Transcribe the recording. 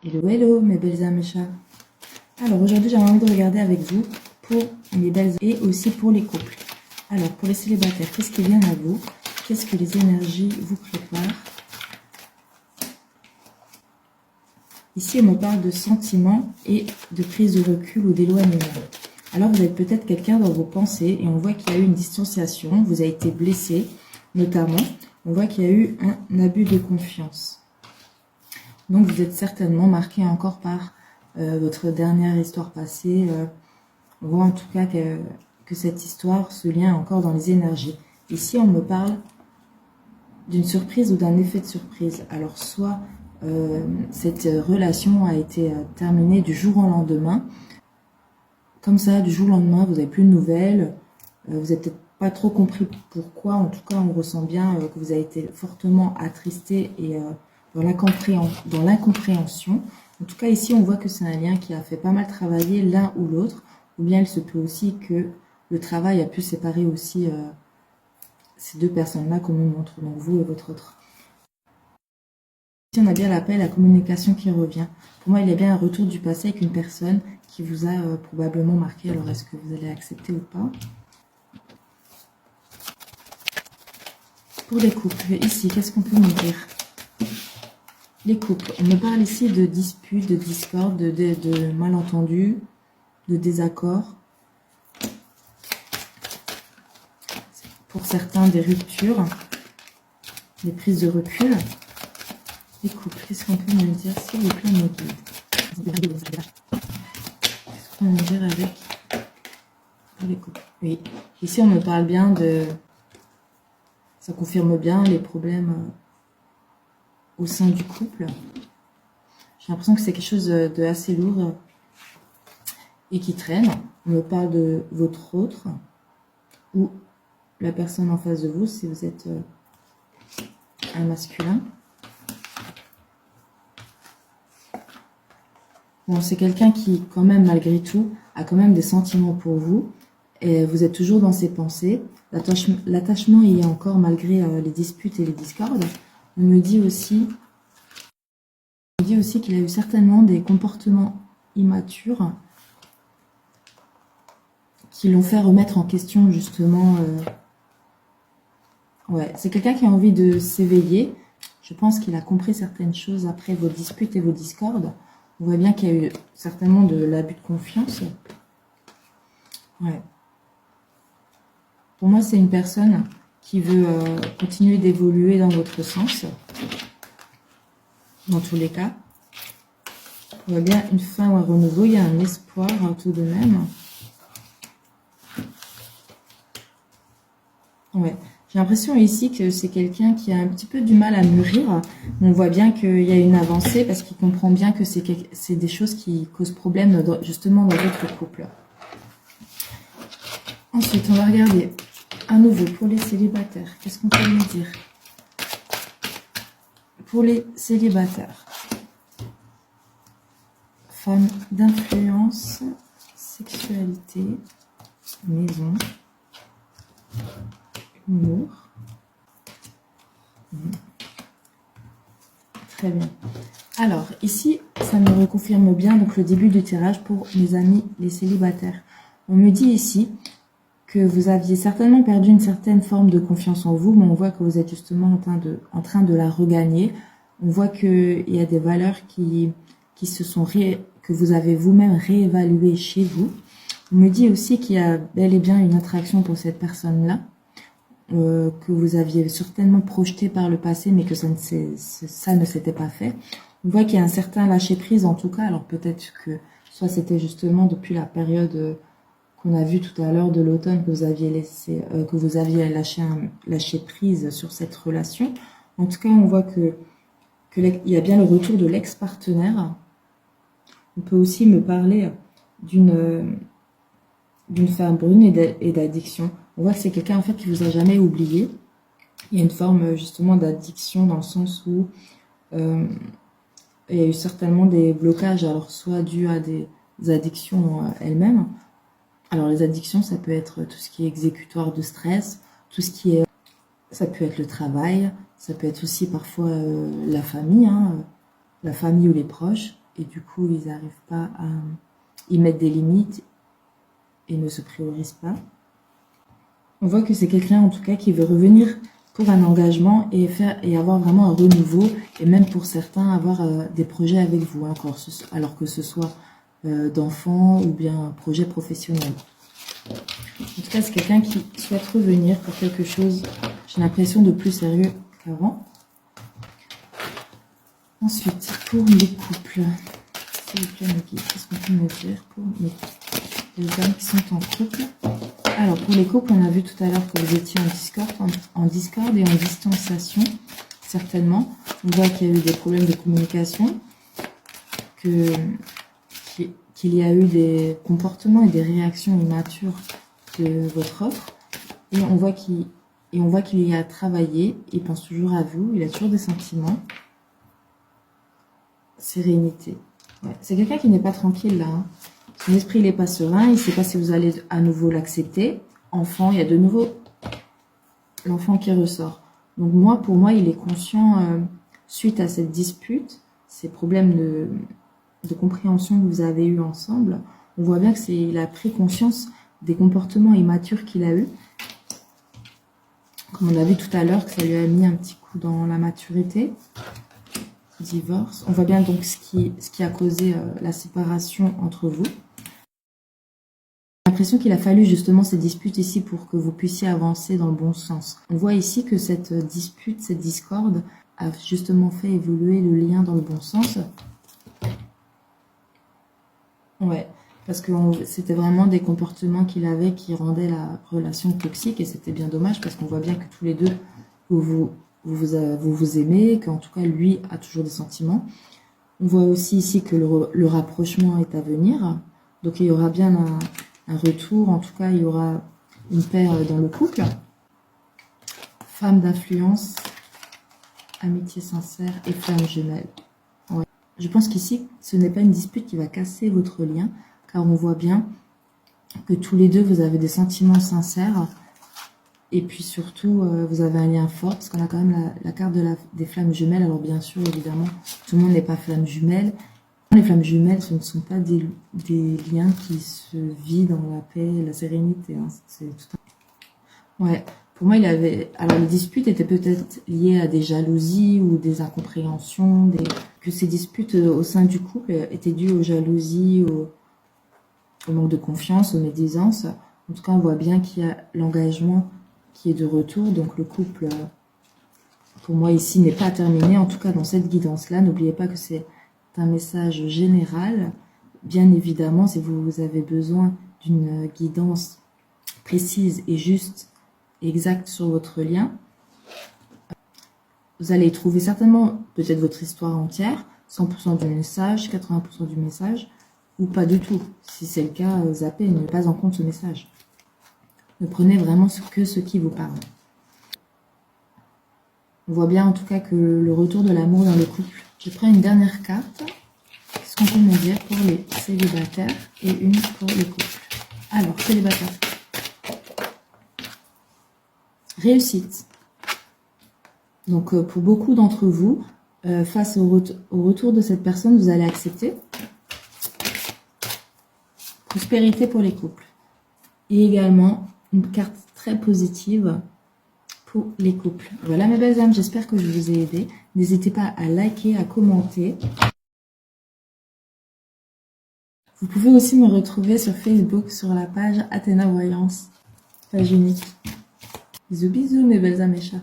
Hello, hello mes belles âmes et chats. Alors aujourd'hui j'ai envie de regarder avec vous pour les belles et aussi pour les couples. Alors pour les célibataires, qu'est-ce qui vient à vous? Qu'est-ce que les énergies vous préparent? Ici on me parle de sentiments et de prise de recul ou d'éloignement. Alors vous êtes peut-être quelqu'un dans vos pensées et on voit qu'il y a eu une distanciation, vous avez été blessé notamment, on voit qu'il y a eu un abus de confiance. Donc vous êtes certainement marqué encore par votre dernière histoire passée. On voit en tout cas que cette histoire se lien encore dans les énergies. Ici on me parle d'une surprise ou d'un effet de surprise. Alors soit cette relation a été terminée du jour au lendemain. Comme ça, du jour au lendemain, vous n'avez plus de nouvelles. Vous n'avez peut-être pas trop compris pourquoi. En tout cas, on ressent bien que vous avez été fortement attristé et dans l'incompréhension. En tout cas, ici, on voit que c'est un lien qui a fait pas mal travailler l'un ou l'autre. Ou bien il se peut aussi que le travail a pu séparer aussi ces deux personnes-là, comme on montre, donc vous et votre autre. Ici, on a bien l'appel, la communication qui revient. Pour moi, il y a bien un retour du passé avec une personne qui vous a probablement marqué. Alors, est-ce que vous allez accepter ou pas? Pour les couples, ici, qu'est-ce qu'on peut nous dire? Les couples, on me parle ici de disputes, de discordes, de malentendus, de désaccords. Pour certains, des ruptures, des prises de recul. Les couples, qu'est-ce qu'on peut me dire s'il vous plaît, mes guides? Qu'est-ce qu'on peut me dire avec les couples? Oui, ici on me parle bien de... Ça confirme bien les problèmes au sein du couple. J'ai l'impression que c'est quelque chose de assez lourd et qui traîne. On me parle de votre autre ou la personne en face de vous si vous êtes un masculin. Bon, c'est quelqu'un qui, quand même, malgré tout, a quand même des sentiments pour vous. Et vous êtes toujours dans ses pensées. L'attachement y est encore malgré les disputes et les discordes. On me dit aussi qu'il a eu certainement des comportements immatures qui l'ont fait remettre en question, justement. Ouais, c'est quelqu'un qui a envie de s'éveiller. Je pense qu'il a compris certaines choses après vos disputes et vos discordes. On voit bien qu'il y a eu certainement de l'abus de confiance. Ouais. Pour moi, c'est une personne qui veut continuer d'évoluer dans votre sens. Dans tous les cas. On voit bien une fin ou un renouveau. Il y a un espoir tout de même. Ouais. J'ai l'impression ici que c'est quelqu'un qui a un petit peu du mal à mûrir. On voit bien qu'il y a une avancée parce qu'il comprend bien que c'est des choses qui causent problème justement dans votre couple. Ensuite, on va regarder à nouveau pour les célibataires. Qu'est-ce qu'on peut nous dire? Pour les célibataires. Femme d'influence, sexualité, maison, humour. Très bien. Alors, ici, ça me reconfirme bien donc le début du tirage pour mes amis les célibataires. On me dit ici que vous aviez certainement perdu une certaine forme de confiance en vous, mais on voit que vous êtes justement en train de la regagner. On voit qu'il y a des valeurs qui que vous avez vous-même réévaluées chez vous. On me dit aussi qu'il y a bel et bien une attraction pour cette personne-là, que vous aviez certainement projeté par le passé, mais que ça ne s'était pas fait. On voit qu'il y a un certain lâcher-prise en tout cas. Alors peut-être que soit c'était justement depuis la période qu'on a vu tout à l'heure de l'automne que vous aviez lâché prise sur cette relation. En tout cas, on voit qu'il y a bien le retour de l'ex-partenaire. On peut aussi me parler d'une femme brune et d'addiction. On voit que c'est quelqu'un en fait qui vous a jamais oublié. Il y a une forme justement d'addiction dans le sens où il y a eu certainement des blocages, alors soit dû à des addictions elles-mêmes. Alors les addictions, ça peut être tout ce qui est exécutoire de stress, tout ce qui est, ça peut être le travail, ça peut être aussi parfois la famille ou les proches. et du coup ils n'arrivent pas à y mettre des limites et ne se priorisent pas. On voit que c'est quelqu'un en tout cas qui veut revenir pour un engagement et avoir vraiment un renouveau, et même pour certains avoir des projets avec vous, encore, alors que ce soit d'enfants ou bien un projet professionnel. En tout cas, c'est quelqu'un qui souhaite revenir pour quelque chose, j'ai l'impression, de plus sérieux qu'avant. Ensuite, pour les couples, s'il vous plaît, mes guides, qu'est-ce qu'on peut me dire pour les hommes qui sont en couple? Alors, pour les couples, on a vu tout à l'heure que vous étiez en discorde et en distanciation, certainement. On voit qu'il y a eu des problèmes de communication, qu'il y a eu des comportements et des réactions immatures de votre offre. Et on voit qu'il y a travaillé, il pense toujours à vous, il a toujours des sentiments. Sérénité. Ouais. C'est quelqu'un qui n'est pas tranquille là. Hein. Son esprit, il n'est pas serein. Il ne sait pas si vous allez à nouveau l'accepter. Enfant, il y a de nouveau l'enfant qui ressort. Donc pour moi, il est conscient, suite à cette dispute, ces problèmes de compréhension que vous avez eus ensemble, on voit bien qu'il a pris conscience des comportements immatures qu'il a eus. Comme on a vu tout à l'heure, que ça lui a mis un petit coup dans la maturité. Divorce. On voit bien donc ce qui a causé la séparation entre vous. J'ai l'impression qu'il a fallu justement ces disputes ici pour que vous puissiez avancer dans le bon sens. On voit ici que cette dispute, cette discorde a justement fait évoluer le lien dans le bon sens. Ouais, parce que c'était vraiment des comportements qu'il avait qui rendaient la relation toxique, et c'était bien dommage parce qu'on voit bien que tous les deux, vous vous aimez, qu'en tout cas lui a toujours des sentiments. On voit aussi ici que le rapprochement est à venir, donc il y aura bien un retour, en tout cas il y aura une paix dans le couple. Femme d'influence, amitié sincère et flamme jumelle. Ouais. Je pense qu'ici ce n'est pas une dispute qui va casser votre lien, car on voit bien que tous les deux vous avez des sentiments sincères. Et puis surtout, vous avez un lien fort, parce qu'on a quand même la carte des flammes jumelles. Alors bien sûr, évidemment, tout le monde n'est pas flamme jumelle. Les flammes jumelles, ce ne sont pas des liens qui se vivent dans la paix et la sérénité. Hein. C'est tout un... Ouais, pour moi, alors les disputes étaient peut-être liées à des jalousies ou des incompréhensions, que ces disputes au sein du couple étaient dues aux jalousies, au manque de confiance, aux médisances. En tout cas, on voit bien qu'il y a l'engagement qui est de retour, donc le couple, pour moi ici, n'est pas terminé, en tout cas dans cette guidance-là. N'oubliez pas que c'est un message général. Bien évidemment, si vous avez besoin d'une guidance précise et juste, exacte sur votre lien, vous allez trouver certainement peut-être votre histoire entière, 100% du message, 80% du message, ou pas du tout. Si c'est le cas, zappez, ne pas en compte ce message. Ne prenez vraiment que ce qui vous parle. On voit bien en tout cas que le retour de l'amour dans le couple. Je prends une dernière carte. Qu'est-ce qu'on peut me dire pour les célibataires et une pour les couples? Alors, célibataire. Réussite. Donc, pour beaucoup d'entre vous, face au retour de cette personne, vous allez accepter. Prospérité pour les couples. Et également, une carte très positive pour les couples. Voilà mes belles âmes, j'espère que je vous ai aidé. N'hésitez pas à liker, à commenter. Vous pouvez aussi me retrouver sur Facebook, sur la page Athéna Voyance, page unique. Bisous bisous mes belles âmes et chats.